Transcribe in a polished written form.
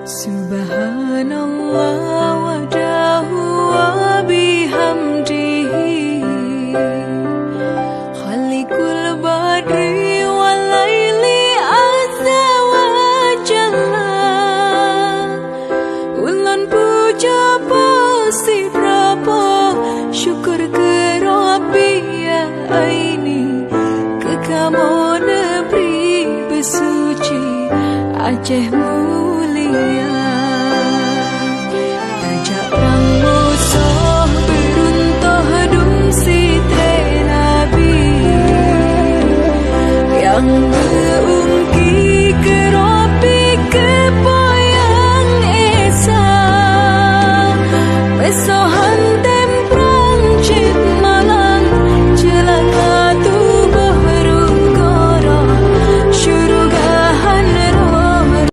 Subhanallah wahdahu wa bihamdihi Khaliqul badri wal laili azza wa jalla Ulun puja pasti berapa syukur ke Rabbi ya aini ke kamu negeri bersuci Aceh mulia Tajak perang musuh beruntuh dum si Nabi yang